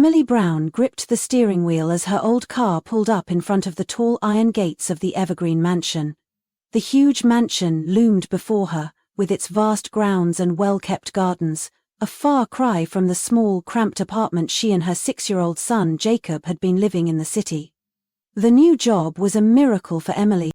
Emily Brown gripped the steering wheel as her old car pulled up in front of the tall iron gates of the Evergreen Mansion. The huge mansion loomed before her, with its vast grounds and well-kept gardens, a far cry from the small, cramped apartment she and her 6-year-old son Jacob had been living in the city. The new job was a miracle for Emily.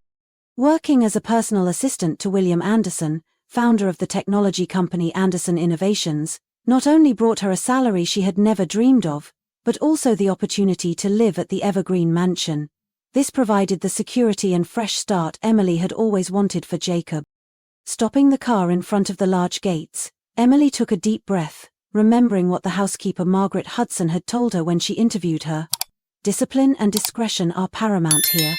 Working as a personal assistant to William Anderson, founder of the technology company Anderson Innovations, not only brought her a salary she had never dreamed of, but also the opportunity to live at the Evergreen Mansion. This provided the security and fresh start Emily had always wanted for Jacob. Stopping the car in front of the large gates, Emily took a deep breath, remembering what the housekeeper Margaret Hudson had told her when she interviewed her. "Discipline and discretion are paramount here."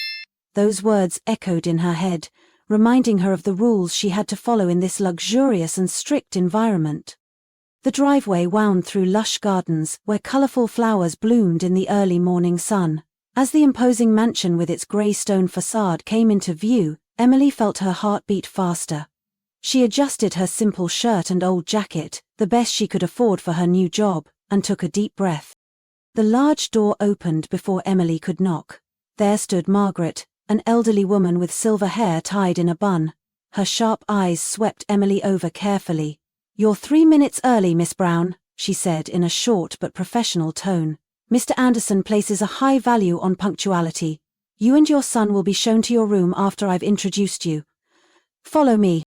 Those words echoed in her head, reminding her of the rules she had to follow in this luxurious and strict environment. The driveway wound through lush gardens where colorful flowers bloomed in the early morning sun. As the imposing mansion with its grey stone facade came into view, Emily felt her heart beat faster. She adjusted her simple shirt and old jacket, the best she could afford for her new job, and took a deep breath. The large door opened before Emily could knock. There stood Margaret, an elderly woman with silver hair tied in a bun. Her sharp eyes swept Emily over carefully. "You're 3 minutes early, Miss Brown," she said in a short but professional tone. "Mr. Anderson places a high value on punctuality. You and your son will be shown to your room after I've introduced you. Follow me."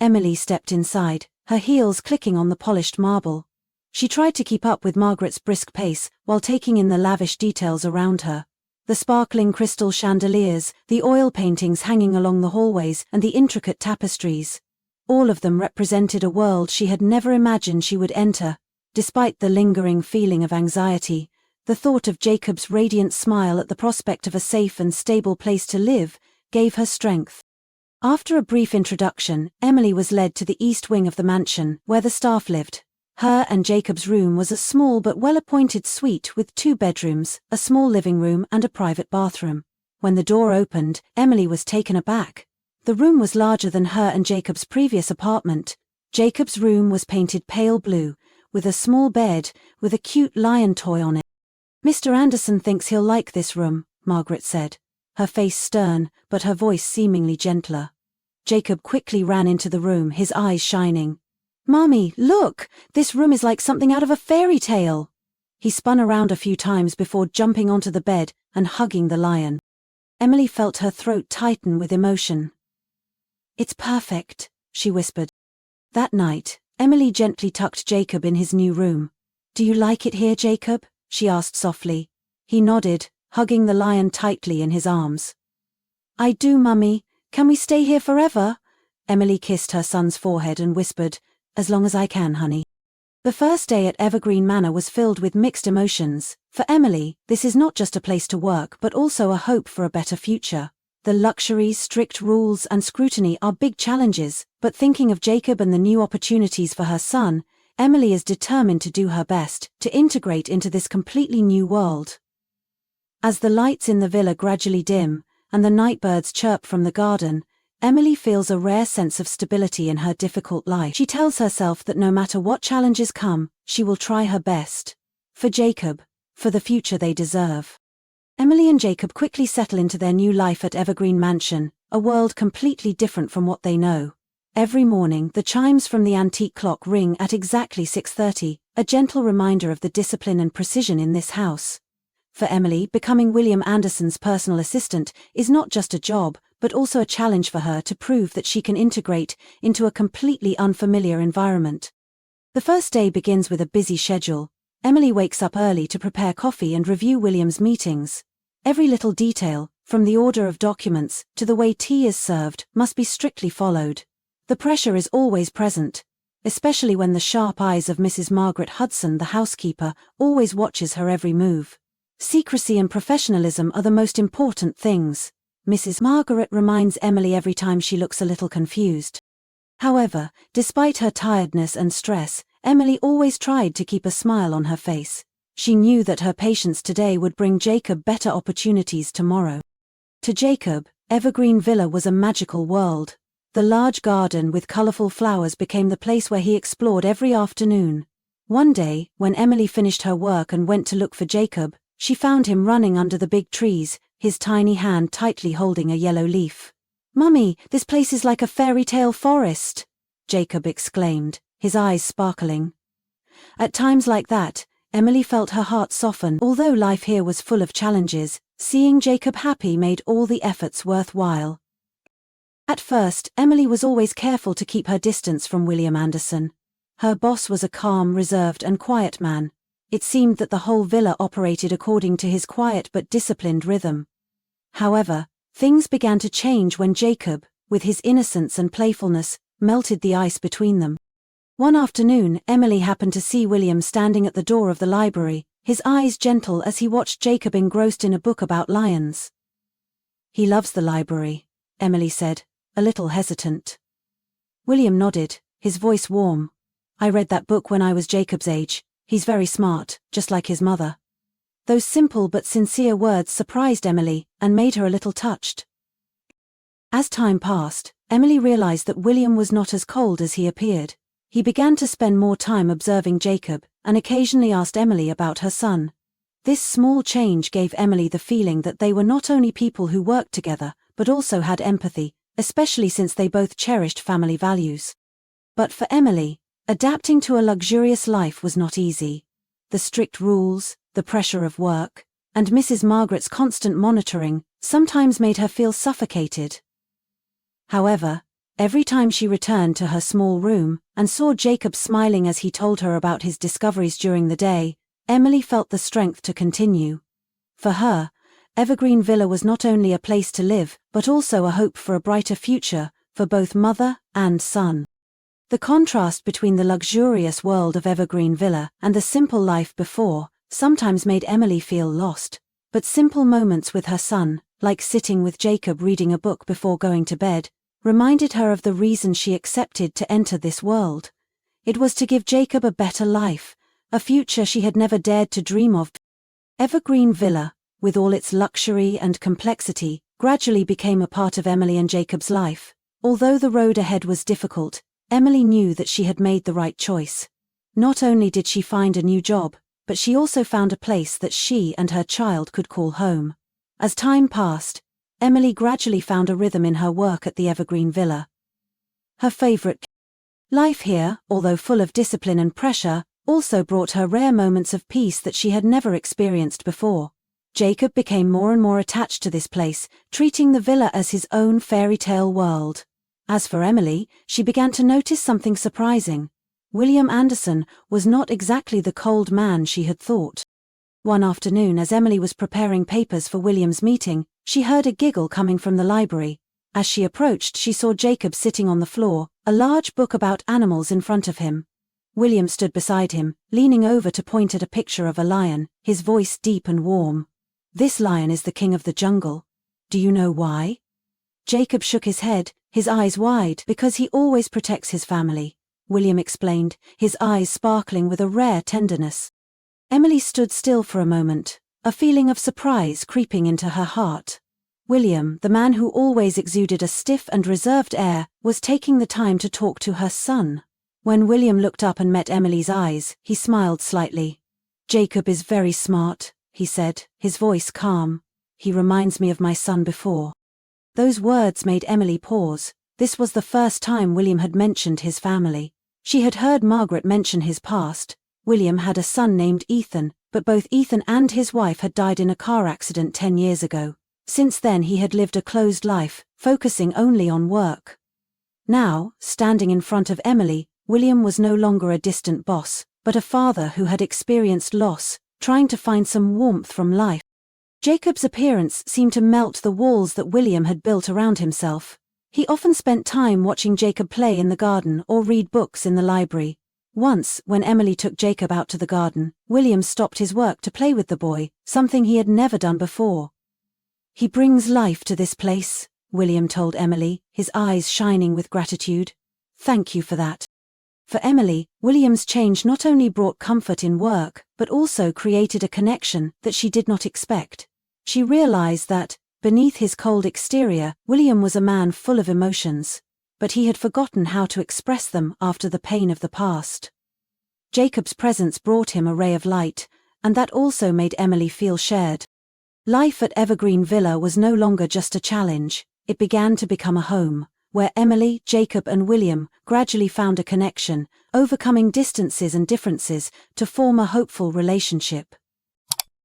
Emily stepped inside, her heels clicking on the polished marble. She tried to keep up with Margaret's brisk pace while taking in the lavish details around her. The sparkling crystal chandeliers, the oil paintings hanging along the hallways, and the intricate tapestries. All of them represented a world she had never imagined she would enter. Despite the lingering feeling of anxiety, the thought of Jacob's radiant smile at the prospect of a safe and stable place to live gave her strength. After a brief introduction, Emily was led to the east wing of the mansion, where the staff lived. Her and Jacob's room was a small but well-appointed suite with 2 bedrooms, a small living room and a private bathroom. When the door opened, Emily was taken aback. The room was larger than her and Jacob's previous apartment. Jacob's room was painted pale blue, with a small bed with a cute lion toy on it. "Mr. Anderson thinks he'll like this room," Margaret said, her face stern, but her voice seemingly gentler. Jacob quickly ran into the room, his eyes shining. "Mommy, look! This room is like something out of a fairy tale." He spun around a few times before jumping onto the bed and hugging the lion. Emily felt her throat tighten with emotion. "It's perfect," she whispered. That night, Emily gently tucked Jacob in his new room. "Do you like it here, Jacob?" she asked softly. He nodded, hugging the lion tightly in his arms. "I do, Mummy. Can we stay here forever?" Emily kissed her son's forehead and whispered, "As long as I can, honey." The first day at Evergreen Manor was filled with mixed emotions. For Emily, this is not just a place to work but also a hope for a better future. The luxuries, strict rules, and scrutiny are big challenges, but thinking of Jacob and the new opportunities for her son, Emily is determined to do her best to integrate into this completely new world. As the lights in the villa gradually dim, and the nightbirds chirp from the garden, Emily feels a rare sense of stability in her difficult life. She tells herself that no matter what challenges come, she will try her best. For Jacob, for the future they deserve. Emily and Jacob quickly settle into their new life at Evergreen Mansion, a world completely different from what they know. Every morning, the chimes from the antique clock ring at exactly 6:30, a gentle reminder of the discipline and precision in this house. For Emily, becoming William Anderson's personal assistant is not just a job, but also a challenge for her to prove that she can integrate into a completely unfamiliar environment. The first day begins with a busy schedule. Emily wakes up early to prepare coffee and review William's meetings. Every little detail, from the order of documents to the way tea is served, must be strictly followed. The pressure is always present, especially when the sharp eyes of Mrs. Margaret Hudson, the housekeeper, always watches her every move. Secrecy and professionalism are the most important things, Mrs. Margaret reminds Emily every time she looks a little confused. However, despite her tiredness and stress, Emily always tried to keep a smile on her face. She knew that her patience today would bring Jacob better opportunities tomorrow. To Jacob, Evergreen Villa was a magical world. The large garden with colorful flowers became the place where he explored every afternoon. One day, when Emily finished her work and went to look for Jacob, she found him running under the big trees, his tiny hand tightly holding a yellow leaf. "Mummy, this place is like a fairy tale forest," Jacob exclaimed, his eyes sparkling. At times like that, Emily felt her heart soften. Although life here was full of challenges, seeing Jacob happy made all the efforts worthwhile. At first, Emily was always careful to keep her distance from William Anderson. Her boss was a calm, reserved and quiet man. It seemed that the whole villa operated according to his quiet but disciplined rhythm. However, things began to change when Jacob, with his innocence and playfulness, melted the ice between them. One afternoon, Emily happened to see William standing at the door of the library, his eyes gentle as he watched Jacob engrossed in a book about lions. "He loves the library," Emily said, a little hesitant. William nodded, his voice warm. "I read that book when I was Jacob's age. He's very smart, just like his mother." Those simple but sincere words surprised Emily and made her a little touched. As time passed, Emily realized that William was not as cold as he appeared. He began to spend more time observing Jacob, and occasionally asked Emily about her son. This small change gave Emily the feeling that they were not only people who worked together, but also had empathy, especially since they both cherished family values. But for Emily, adapting to a luxurious life was not easy. The strict rules, the pressure of work, and Mrs. Margaret's constant monitoring sometimes made her feel suffocated. However, every time she returned to her small room and saw Jacob smiling as he told her about his discoveries during the day, Emily felt the strength to continue. For her, Evergreen Villa was not only a place to live, but also a hope for a brighter future for both mother and son. The contrast between the luxurious world of Evergreen Villa and the simple life before sometimes made Emily feel lost, but simple moments with her son, like sitting with Jacob reading a book before going to bed, reminded her of the reason she accepted to enter this world. It was to give Jacob a better life, a future she had never dared to dream of. Evergreen Villa, with all its luxury and complexity, gradually became a part of Emily and Jacob's life. Although the road ahead was difficult, Emily knew that she had made the right choice. Not only did she find a new job, but she also found a place that she and her child could call home. As time passed, Emily gradually found a rhythm in her work at the Evergreen Villa. Her favorite life here, although full of discipline and pressure, also brought her rare moments of peace that she had never experienced before. Jacob became more and more attached to this place, treating the villa as his own fairy tale world. As for Emily, she began to notice something surprising. William Anderson was not exactly the cold man she had thought. One afternoon, as Emily was preparing papers for William's meeting, she heard a giggle coming from the library. As she approached, she saw Jacob sitting on the floor, a large book about animals in front of him. William stood beside him, leaning over to point at a picture of a lion, his voice deep and warm. "This lion is the king of the jungle. Do you know why?" Jacob shook his head, his eyes wide. "Because he always protects his family," William explained, his eyes sparkling with a rare tenderness. Emily stood still for a moment, a feeling of surprise creeping into her heart. William, the man who always exuded a stiff and reserved air, was taking the time to talk to her son. When William looked up and met Emily's eyes, he smiled slightly. "Jacob is very smart," he said, his voice calm. "He reminds me of my son before." Those words made Emily pause. This was the first time William had mentioned his family. She had heard Margaret mention his past. William had a son named Ethan, but both Ethan and his wife had died in a car accident 10 years ago. Since then he had lived a closed life, focusing only on work. Now, standing in front of Emily, William was no longer a distant boss, but a father who had experienced loss, trying to find some warmth from life. Jacob's appearance seemed to melt the walls that William had built around himself. He often spent time watching Jacob play in the garden or read books in the library. Once, when Emily took Jacob out to the garden, William stopped his work to play with the boy, something he had never done before. "He brings life to this place," William told Emily, his eyes shining with gratitude. "Thank you for that." For Emily, William's change not only brought comfort in work, but also created a connection that she did not expect. She realized that, beneath his cold exterior, William was a man full of emotions, but he had forgotten how to express them after the pain of the past. Jacob's presence brought him a ray of light, and that also made Emily feel shared. Life at Evergreen Villa was no longer just a challenge, it began to become a home, where Emily, Jacob and William gradually found a connection, overcoming distances and differences to form a hopeful relationship.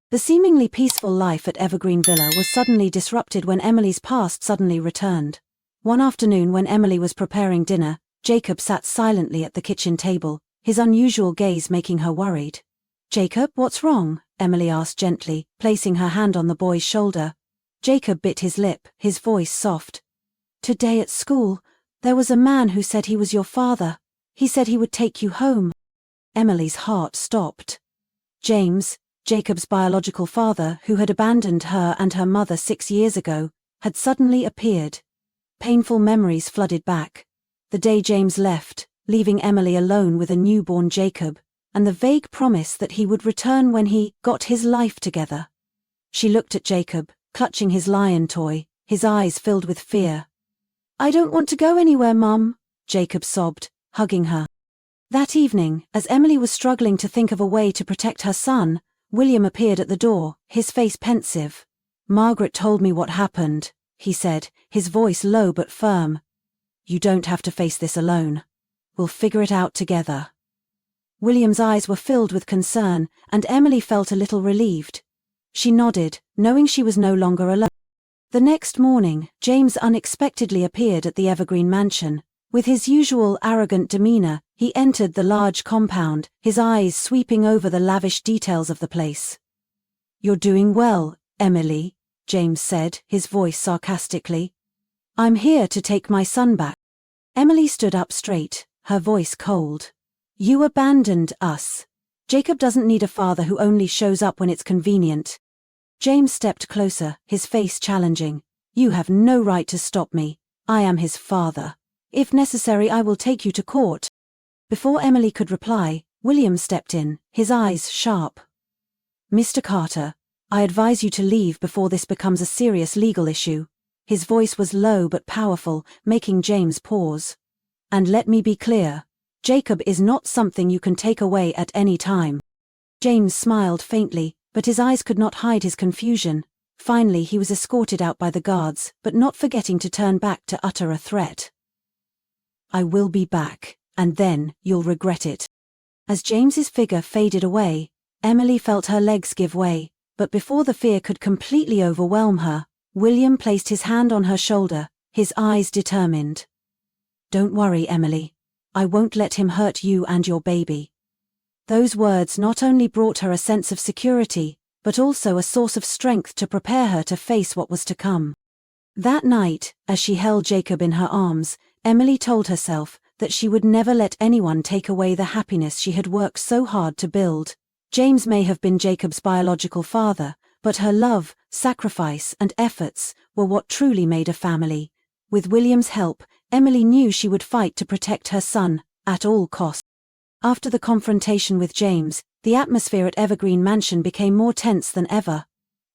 The seemingly peaceful life at Evergreen Villa was suddenly disrupted when Emily's past suddenly returned. One afternoon when Emily was preparing dinner, Jacob sat silently at the kitchen table, his unusual gaze making her worried. "Jacob, what's wrong?" Emily asked gently, placing her hand on the boy's shoulder. Jacob bit his lip, his voice soft. "Today at school, there was a man who said he was your father. He said he would take you home." Emily's heart stopped. James, Jacob's biological father, who had abandoned her and her mother 6 years ago, had suddenly appeared. Painful memories flooded back. The day James left, leaving Emily alone with a newborn Jacob, and the vague promise that he would return when he got his life together. She looked at Jacob, clutching his lion toy, his eyes filled with fear. "I don't want to go anywhere, Mum," Jacob sobbed, hugging her. That evening, as Emily was struggling to think of a way to protect her son, William appeared at the door, his face pensive. "Margaret told me what happened," he said, his voice low but firm. "You don't have to face this alone. We'll figure it out together." William's eyes were filled with concern, and Emily felt a little relieved. She nodded, knowing she was no longer alone. The next morning, James unexpectedly appeared at the Evergreen mansion. With his usual arrogant demeanor, he entered the large compound, his eyes sweeping over the lavish details of the place. "You're doing well, Emily," James said, his voice sarcastically. "I'm here to take my son back." Emily stood up straight, her voice cold. "You abandoned us. Jacob doesn't need a father who only shows up when it's convenient." James stepped closer, his face challenging. "You have no right to stop me. I am his father. If necessary, I will take you to court." Before Emily could reply, William stepped in, his eyes sharp. "Mr. Carter, I advise you to leave before this becomes a serious legal issue." His voice was low but powerful, making James pause. "And let me be clear, Jacob is not something you can take away at any time." James smiled faintly, but his eyes could not hide his confusion. Finally he was escorted out by the guards, but not forgetting to turn back to utter a threat. "I will be back, and then you'll regret it." As James's figure faded away, Emily felt her legs give way, but before the fear could completely overwhelm her, William placed his hand on her shoulder, his eyes determined. "Don't worry, Emily. I won't let him hurt you and your baby." Those words not only brought her a sense of security, but also a source of strength to prepare her to face what was to come. That night, as she held Jacob in her arms, Emily told herself that she would never let anyone take away the happiness she had worked so hard to build. James may have been Jacob's biological father, but her love, sacrifice, and efforts were what truly made a family. With William's help, Emily knew she would fight to protect her son, at all costs. After the confrontation with James, the atmosphere at Evergreen Mansion became more tense than ever.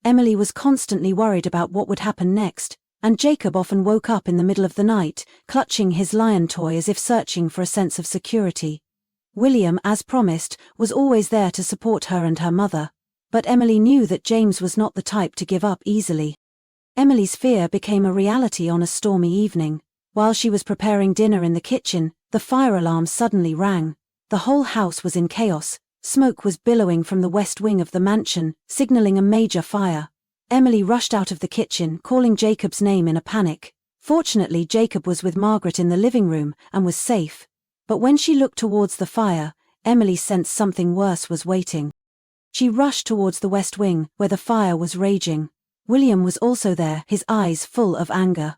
Emily was constantly worried about what would happen next, and Jacob often woke up in the middle of the night, clutching his lion toy as if searching for a sense of security. William, as promised, was always there to support her and her mother, but Emily knew that James was not the type to give up easily. Emily's fear became a reality on a stormy evening. While she was preparing dinner in the kitchen, the fire alarm suddenly rang. The whole house was in chaos. Smoke was billowing from the west wing of the mansion, signaling a major fire. Emily rushed out of the kitchen, calling Jacob's name in a panic. Fortunately, Jacob was with Margaret in the living room and was safe. But when she looked towards the fire, Emily sensed something worse was waiting. She rushed towards the west wing, where the fire was raging. William was also there, his eyes full of anger.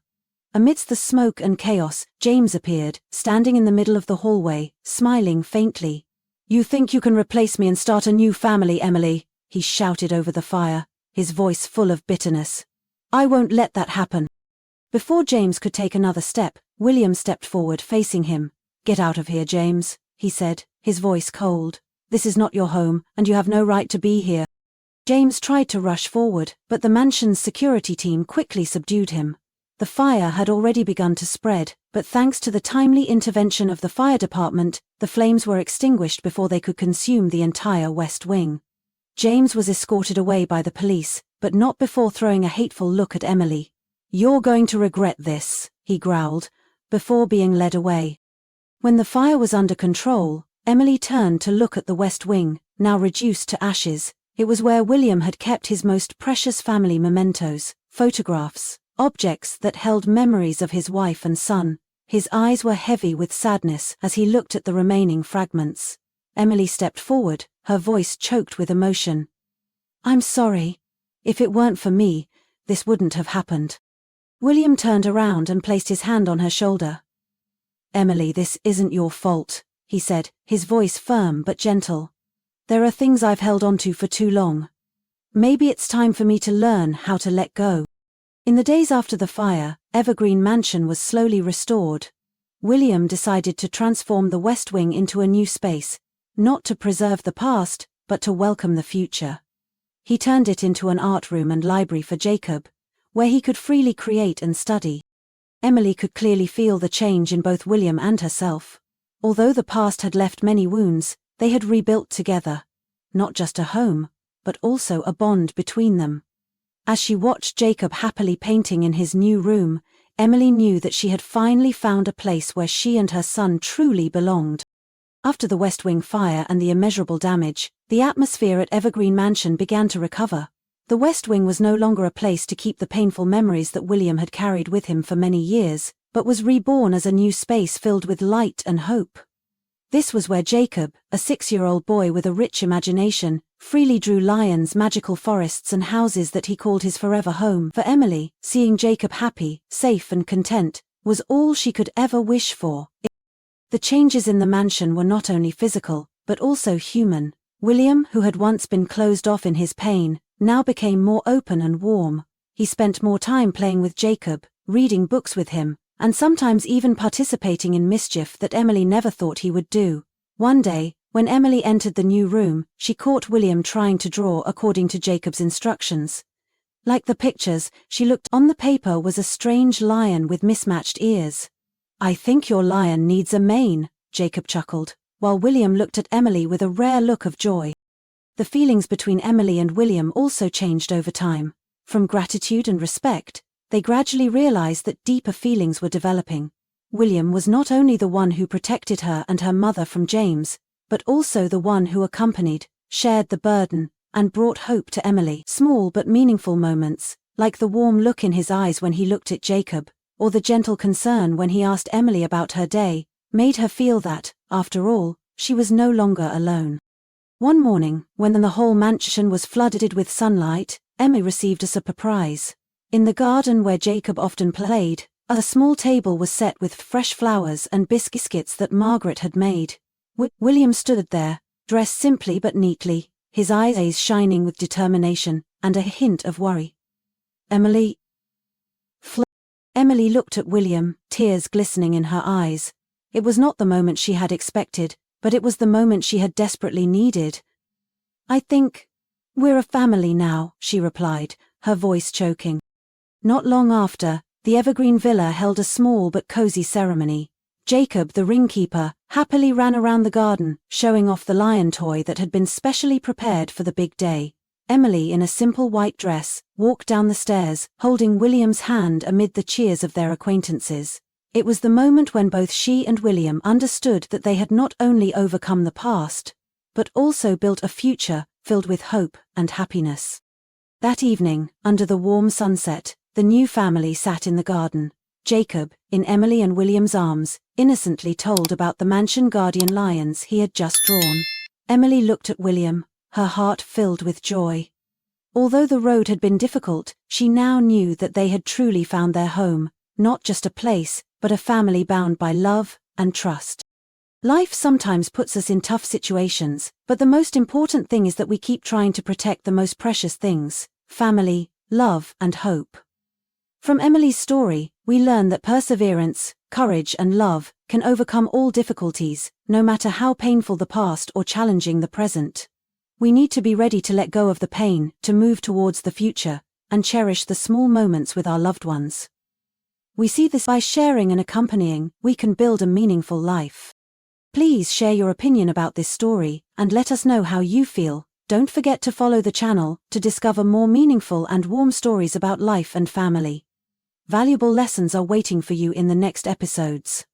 Amidst the smoke and chaos, James appeared, standing in the middle of the hallway, smiling faintly. "You think you can replace me and start a new family, Emily?" he shouted over the fire, his voice full of bitterness. "I won't let that happen." Before James could take another step, William stepped forward, facing him. "Get out of here, James," he said, his voice cold. "This is not your home, and you have no right to be here." James tried to rush forward, but the mansion's security team quickly subdued him. The fire had already begun to spread, but thanks to the timely intervention of the fire department, the flames were extinguished before they could consume the entire West Wing. James was escorted away by the police, but not before throwing a hateful look at Emily. "You're going to regret this," he growled, before being led away. When the fire was under control, Emily turned to look at the West Wing, now reduced to ashes. It was where William had kept his most precious family mementos, photographs, objects that held memories of his wife and son. His eyes were heavy with sadness as he looked at the remaining fragments. Emily stepped forward, her voice choked with emotion. "I'm sorry. If it weren't for me, this wouldn't have happened." William turned around and placed his hand on her shoulder. "Emily, this isn't your fault," he said, his voice firm but gentle. "There are things I've held onto for too long. Maybe it's time for me to learn how to let go." In the days after the fire, Evergreen Mansion was slowly restored. William decided to transform the West Wing into a new space, not to preserve the past, but to welcome the future. He turned it into an art room and library for Jacob, where he could freely create and study. Emily could clearly feel the change in both William and herself. Although the past had left many wounds, they had rebuilt together. Not just a home, but also a bond between them. As she watched Jacob happily painting in his new room, Emily knew that she had finally found a place where she and her son truly belonged. After the West Wing fire and the immeasurable damage, the atmosphere at Evergreen Mansion began to recover. The West Wing was no longer a place to keep the painful memories that William had carried with him for many years, but was reborn as a new space filled with light and hope. This was where Jacob, a 6-year-old boy with a rich imagination, freely drew lions, magical forests and houses that he called his forever home. For Emily, seeing Jacob happy, safe and content, was all she could ever wish for. The changes in the mansion were not only physical, but also human. William, who had once been closed off in his pain, now became more open and warm. He spent more time playing with Jacob, reading books with him, and sometimes even participating in mischief that Emily never thought he would do. One day, when Emily entered the new room, she caught William trying to draw according to Jacob's instructions. Like the pictures, she looked on the paper was a strange lion with mismatched ears. "I think your lion needs a mane," Jacob chuckled, while William looked at Emily with a rare look of joy. The feelings between Emily and William also changed over time. From gratitude and respect, they gradually realized that deeper feelings were developing. William was not only the one who protected her and her mother from James, but also the one who accompanied, shared the burden, and brought hope to Emily. Small but meaningful moments, like the warm look in his eyes when he looked at Jacob, or the gentle concern when he asked Emily about her day, made her feel that, after all, she was no longer alone. One morning, when the whole mansion was flooded with sunlight, Emily received a surprise. In the garden where Jacob often played, a small table was set with fresh flowers and biscuits that Margaret had made. William stood there, dressed simply but neatly, his eyes shining with determination and a hint of worry. "Emily." Emily looked at William, tears glistening in her eyes. It was not the moment she had expected, but it was the moment she had desperately needed. "I think we're a family now," she replied, her voice choking. Not long after, the Evergreen Villa held a small but cozy ceremony. Jacob, the ringkeeper, happily ran around the garden, showing off the lion toy that had been specially prepared for the big day. Emily, in a simple white dress, walked down the stairs, holding William's hand amid the cheers of their acquaintances. It was the moment when both she and William understood that they had not only overcome the past, but also built a future filled with hope and happiness. That evening, under the warm sunset, the new family sat in the garden. Jacob, in Emily and William's arms, innocently told about the mansion guardian lions he had just drawn. Emily looked at William, her heart filled with joy. Although the road had been difficult, she now knew that they had truly found their home, not just a place, but a family bound by love and trust. Life sometimes puts us in tough situations, but the most important thing is that we keep trying to protect the most precious things: family, love, and hope. From Emily's story, we learn that perseverance, courage, and love can overcome all difficulties, no matter how painful the past or challenging the present. We need to be ready to let go of the pain, to move towards the future, and cherish the small moments with our loved ones. We see this by sharing and accompanying, we can build a meaningful life. Please share your opinion about this story, and let us know how you feel. Don't forget to follow the channel to discover more meaningful and warm stories about life and family. Valuable lessons are waiting for you in the next episodes.